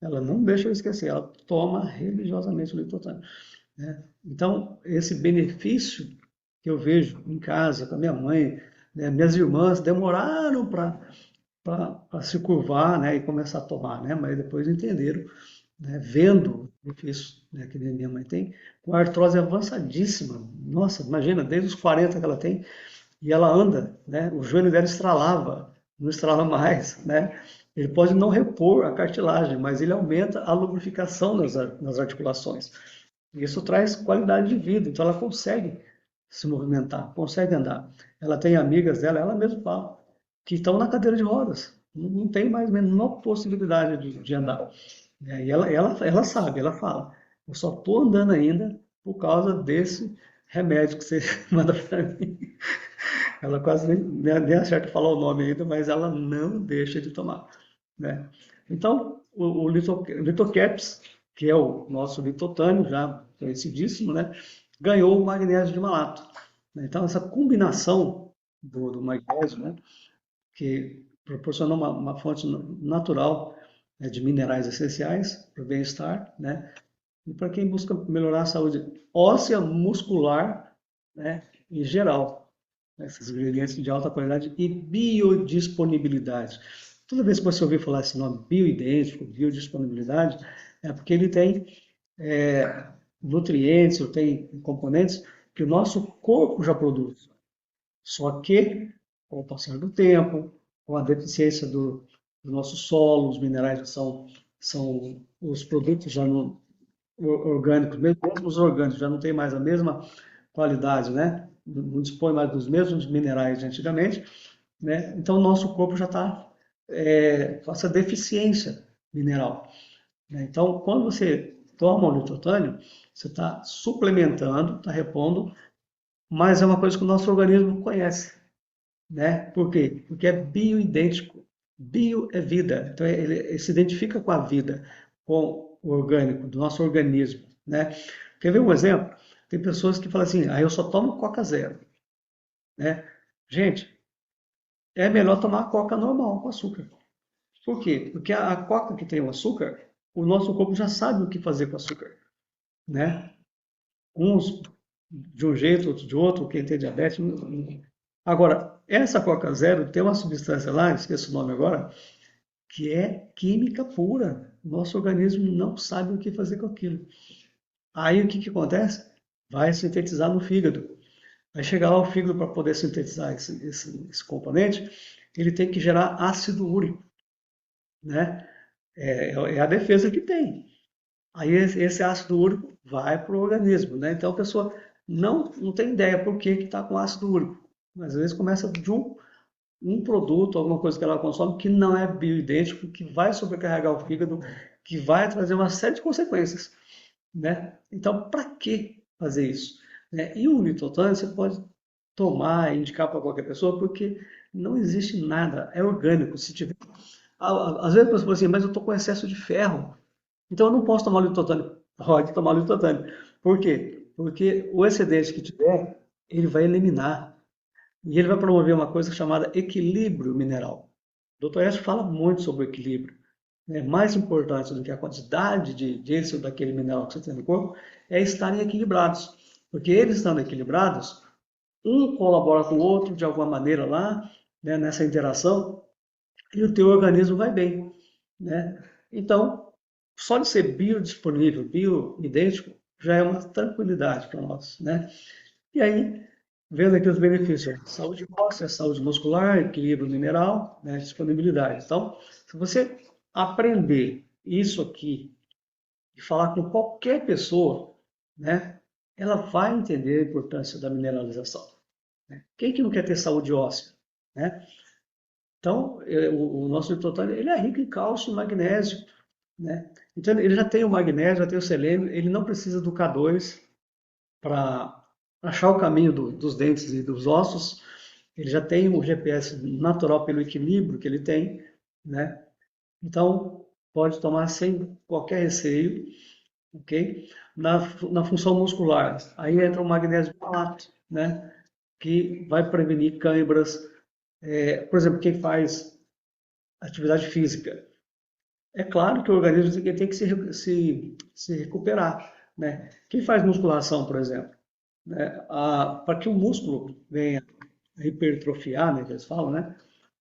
ela não deixa eu esquecer, ela toma religiosamente o Liptotânio, né? Então, esse benefício que eu vejo em casa, com a minha mãe, né, minhas irmãs demoraram para se curvar, né, e começar a tomar, né, mas depois entenderam, né, vendo o benefício, né, que minha mãe tem, com a artrose avançadíssima. Nossa, imagina, desde os 40 que ela tem, e ela anda, né, o joelho dela estralava, não estrala mais, né. Ele pode não repor a cartilagem, mas ele aumenta a lubrificação nas articulações. Isso traz qualidade de vida, então ela consegue se movimentar, consegue andar. Ela tem amigas dela, ela mesma fala, que estão na cadeira de rodas, não tem mais a menor possibilidade de andar. E ela sabe, ela fala, eu só estou andando ainda por causa desse remédio que você manda para mim. Ela quase nem acerta falar o nome ainda, mas ela não deixa de tomar, né? Então, o Litocaps, que é o nosso litotânio, já conhecidíssimo, né? Ganhou o magnésio de malato, né? Então, essa combinação do magnésio, né? Que proporciona uma fonte natural, né, de minerais essenciais para o bem-estar, né? E para quem busca melhorar a saúde óssea, muscular, né? Em geral, né, esses ingredientes de alta qualidade e biodisponibilidade. Toda vez que você ouvir falar esse nome bioidêntico, biodisponibilidade, é porque ele tem nutrientes, ou tem componentes que o nosso corpo já produz. Só que, com o passar do tempo, com a deficiência do nosso solo, os minerais já são os produtos já não, orgânicos, mesmo os orgânicos já não têm mais a mesma qualidade, né? Não dispõe mais dos mesmos minerais de antigamente, né? Então o nosso corpo já está com essa deficiência mineral, né? Então, quando você toma o lutotânio, você está suplementando, está repondo, mas é uma coisa que o nosso organismo conhece, né? Por quê? Porque é bioidêntico. Bio é vida, então ele se identifica com a vida, com o orgânico, do nosso organismo, né? Quer ver um exemplo? Tem pessoas que falam assim, ah, eu só tomo Coca Zero, né? Gente, é melhor tomar Coca normal, com açúcar. Por quê? Porque a Coca que tem o açúcar, o nosso corpo já sabe o que fazer com o açúcar, né? Uns de um jeito, outros de outro, quem tem diabetes. Agora, essa Coca Zero tem uma substância lá, esqueço o nome agora, que é química pura. Nosso organismo não sabe o que fazer com aquilo. Aí o que, que acontece? Vai sintetizar no fígado. Vai chegar lá o fígado para poder sintetizar esse componente, ele tem que gerar ácido úrico, né? É a defesa que tem. Aí esse ácido úrico vai para o organismo, né? Então a pessoa não tem ideia por que está com ácido úrico. Mas às vezes começa de um produto, alguma coisa que ela consome que não é bioidêntico, que vai sobrecarregar o fígado, que vai trazer uma série de consequências, né? Então, para que fazer isso? Né? E o Litotan você pode tomar, indicar para qualquer pessoa, porque não existe nada, é orgânico. Se tiver, às vezes a pessoa fala assim, mas eu estou com excesso de ferro, então eu não posso tomar Litotan. Pode tomar Litotan. Por quê? Porque o excedente que tiver, ele vai eliminar. E ele vai promover uma coisa chamada equilíbrio mineral. O Dr. Ash fala muito sobre o equilíbrio. É mais importante do que a quantidade desse ou daquele mineral que você tem no corpo é estarem equilibrados. Porque eles estando equilibrados, um colabora com o outro de alguma maneira lá, né, nessa interação, e o teu organismo vai bem, né? Então, só de ser biodisponível, bioidêntico, já é uma tranquilidade para nós, né? E aí, vendo aqui os benefícios, saúde óssea, saúde muscular, equilíbrio mineral, né, disponibilidade. Então, se você aprender isso aqui e falar com qualquer pessoa, né, ela vai entender a importância da mineralização. Né? Quem que não quer ter saúde óssea? Né? Então, o nosso Litotan, ele é rico em cálcio e magnésio, né? Então, ele já tem o magnésio, já tem o selênio, ele não precisa do K2 para achar o caminho dos dentes e dos ossos. Ele já tem o GPS natural pelo equilíbrio que ele tem, né? Então, pode tomar sem qualquer receio, ok? Na função muscular, aí entra o magnésio malato, né? Que vai prevenir câimbras. Por exemplo, quem faz atividade física, É claro que o organismo tem que se recuperar, né? Quem faz musculação, por exemplo, né? Para que o músculo venha a hipertrofiar, né, que eles falam, né?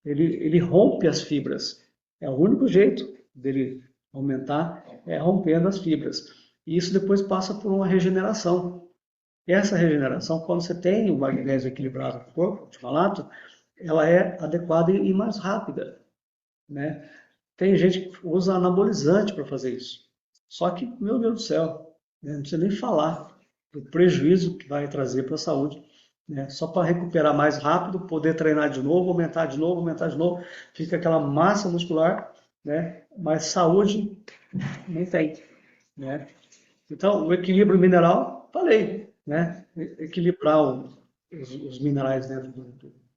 Ele rompe as fibras. É o único jeito dele aumentar é rompendo as fibras. E isso depois passa por uma regeneração. E essa regeneração, quando você tem o magnésio equilibrado no corpo, de malato, ela é adequada e mais rápida, né? Tem gente que usa anabolizante para fazer isso. Só que, meu Deus do céu, né, não precisa nem falar do prejuízo que vai trazer para a saúde, né? Só para recuperar mais rápido, poder treinar de novo, aumentar de novo, aumentar de novo, fica aquela massa muscular, né? Mas saúde não tem, né? Então, o equilíbrio mineral, falei, né? Equilibrar os minerais dentro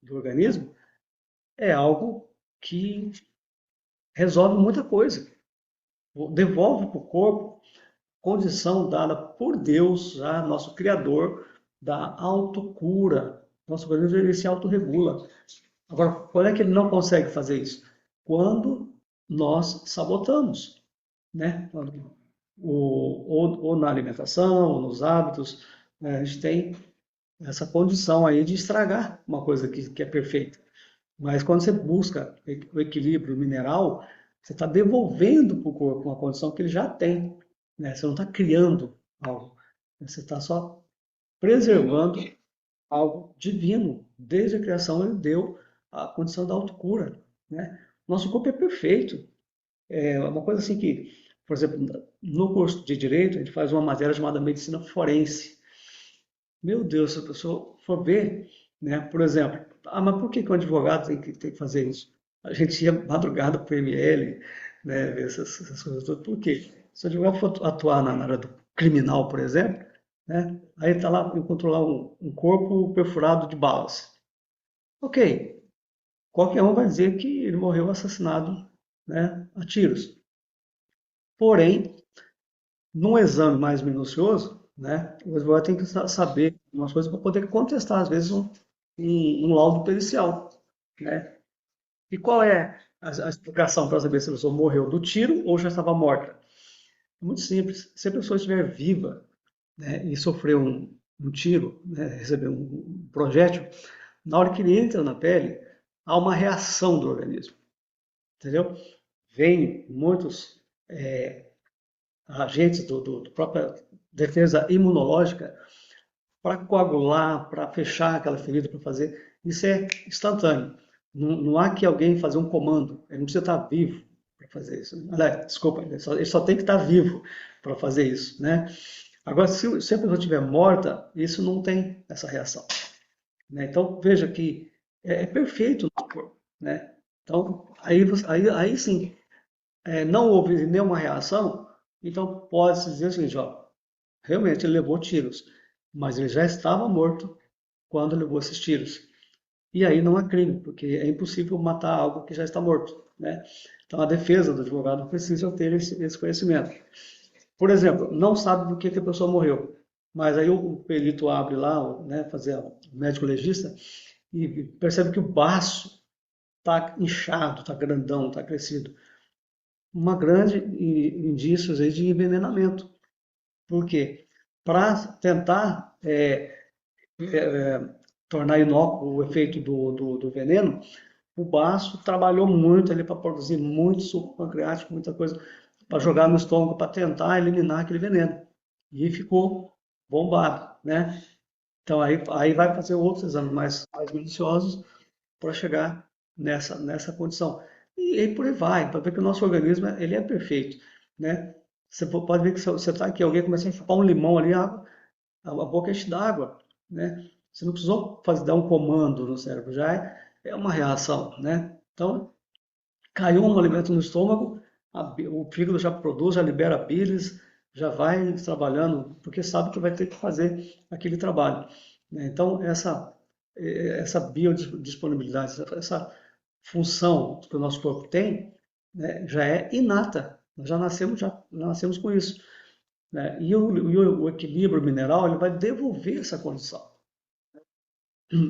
do organismo é algo que resolve muita coisa. Devolve para o corpo condição dada por Deus, já, nosso Criador, da autocura. Nosso organismo ele se autorregula. Agora, quando é que ele não consegue fazer isso? Quando nós sabotamos, né? Ou na alimentação, ou nos hábitos, né? A gente tem essa condição aí de estragar uma coisa que é perfeita. Mas quando você busca o equilíbrio mineral, você está devolvendo para o corpo uma condição que ele já tem, né? Você não está criando algo, você está só preservando algo divino. Desde a criação ele deu a condição da autocura, né? Nosso corpo é perfeito. É uma coisa assim que, por exemplo, no curso de Direito, a gente faz uma matéria chamada Medicina Forense. Meu Deus, se a pessoa for ver, né, por exemplo, mas por que que o advogado tem que fazer isso? A gente ia madrugada para o ML, né, ver essas coisas todas. Por quê? Se o advogado for atuar na área do criminal, por exemplo, né, aí está lá, encontrou lá um corpo perfurado de balas. Ok, qualquer um vai dizer que ele morreu assassinado, né, a tiros. Porém, num exame mais minucioso, né, o advogado tem que saber umas coisas para poder contestar, às vezes, um laudo pericial, né? E qual é a explicação para saber se a pessoa morreu do tiro ou já estava morta? É muito simples. Se a pessoa estiver viva, né, e sofreu um tiro, né, recebeu um projétil, na hora que ele entra na pele, há uma reação do organismo, entendeu? Vem muitos agentes do própria defesa imunológica para coagular, para fechar aquela ferida, para fazer. Isso é instantâneo. Não há que alguém fazer um comando. Ele não precisa estar vivo para fazer isso. Aliás, desculpa, ele só tem que estar vivo para fazer isso, né? Agora, se a pessoa estiver morta, isso não tem essa reação, né? Então, veja que é perfeito no corpo, né? Então, aí sim, não houve nenhuma reação, então pode-se dizer o seguinte, ó, realmente ele levou tiros, mas ele já estava morto quando levou esses tiros. E aí não há crime, porque é impossível matar algo que já está morto, né? Então a defesa do advogado precisa ter esse conhecimento. Por exemplo, não sabe do que a pessoa morreu, mas aí o perito abre lá, né, fazer o médico legista e percebe que o baço está inchado, está grandão, está crescido. Uma grande indícios aí de envenenamento. Por quê? Para tentar tornar inócuo o efeito do veneno, o baço trabalhou muito ali para produzir muito suco pancreático, muita coisa para jogar no estômago para tentar eliminar aquele veneno. E ficou bombado, né? Então aí vai fazer outros exames mais minuciosos para chegar nessa condição. E aí por aí vai, para ver que o nosso organismo ele é perfeito, né? Você pode ver que se você está aqui, alguém começa a chupar um limão ali, a boca enche d'água, né? Você não precisou dar um comando no cérebro, já é uma reação, né? Então, caiu um alimento no estômago, o fígado já produz, já libera bilis, já vai trabalhando, porque sabe que vai ter que fazer aquele trabalho, né? Então, essa biodisponibilidade, essa função que o nosso corpo tem, né, já é inata. Nós já nascemos com isso, né? E o equilíbrio mineral ele vai devolver essa condição.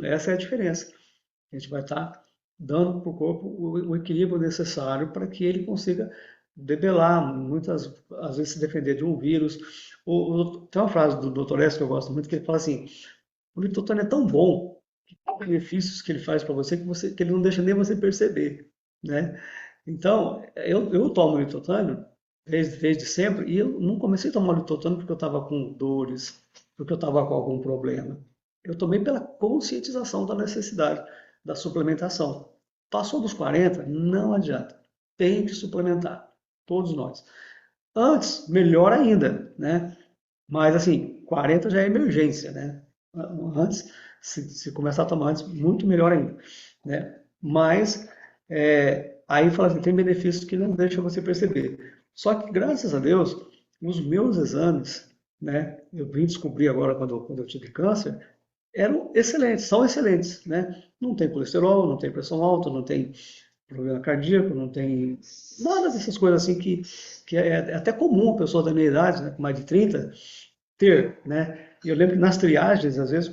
Essa é a diferença. A gente vai estar dando para o corpo o equilíbrio necessário para que ele consiga debelar, muitas, às vezes se defender de um vírus. Tem uma frase do Dr. S que eu gosto muito, que ele fala assim, o glutotônio é tão bom, os benefícios que ele faz para que ele não deixa nem você perceber, né? Então, eu tomo glutotônio desde sempre, e eu não comecei a tomar glutotônio porque eu estava com dores, porque eu estava com algum problema. Eu tomei pela conscientização da necessidade da suplementação. Passou dos 40, não adianta. Tem que suplementar, todos nós. Antes, melhor ainda, né? Mas assim, 40 já é emergência, né? Antes, se começar a tomar antes, muito melhor ainda, né? Mas aí fala assim, tem benefícios que não deixam você perceber. Só que, graças a Deus, os meus exames, né? Eu vim descobrir agora quando eu tive câncer, eram excelentes, são excelentes, né? Não tem colesterol, não tem pressão alta, não tem problema cardíaco, não tem nada dessas coisas assim que é até comum a pessoa da minha idade, né, com mais de 30, ter, né? E eu lembro que nas triagens, às vezes,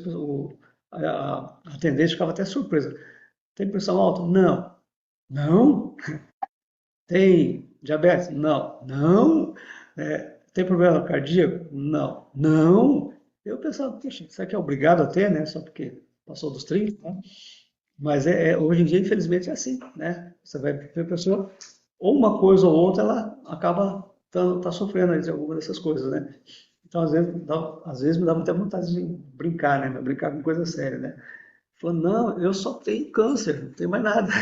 a atendente ficava até surpresa. Tem pressão alta? Não. Não? Tem diabetes? Não. Não? Tem problema cardíaco? Não. Não? Eu pensava, poxa, isso aqui é obrigado a ter, né? Só porque passou dos 30, né? Mas hoje em dia, infelizmente, é assim, né? Você vai ver a pessoa, ou uma coisa ou outra, ela acaba tá sofrendo aí de alguma dessas coisas, né? Então, às vezes me dava até vontade de brincar, né? Brincar com coisa séria, né? Falou, não, eu só tenho câncer, não tenho mais nada,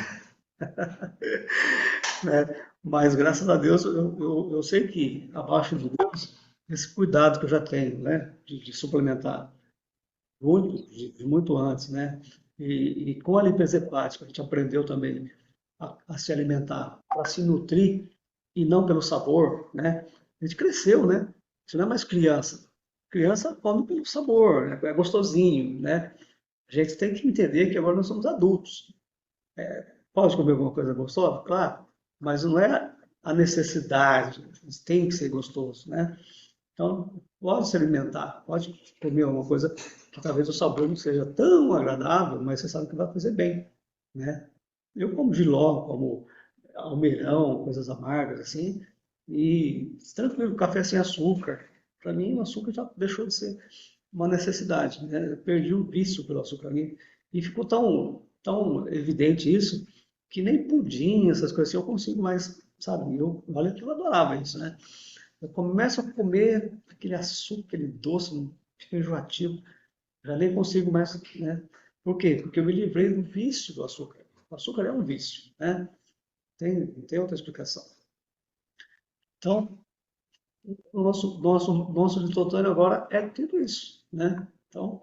né? Mas graças a Deus eu sei que abaixo de Deus, esse cuidado que eu já tenho, né? De suplementar de muito antes, né? E com a limpeza hepática, a gente aprendeu também a se alimentar para se nutrir e não pelo sabor, né? A gente cresceu, né? A gente não é mais criança. Criança come pelo sabor, né? É gostosinho, né? A gente tem que entender que agora nós somos adultos. Pode comer alguma coisa gostosa? Claro, mas não é a necessidade, tem que ser gostoso, né? Então, pode se alimentar, pode comer alguma coisa que talvez o sabor não seja tão agradável, mas você sabe que vai fazer bem, né? Eu como jiló, como almeirão, coisas amargas assim, e tranquilo, café sem açúcar. Para mim, o açúcar já deixou de ser uma necessidade, né? Eu perdi o vício pelo açúcar ali, e ficou tão evidente isso que nem pudim, essas coisas assim, eu consigo mais, sabe? Olha que eu adorava isso, né? Eu começo a comer aquele açúcar, aquele doce, fica enjoativo, já nem consigo mais, né? Por quê? Porque eu me livrei do vício do açúcar. O açúcar é um vício, né? Não tem outra explicação. Então, o nosso glutotônio agora é tudo isso, né? Então,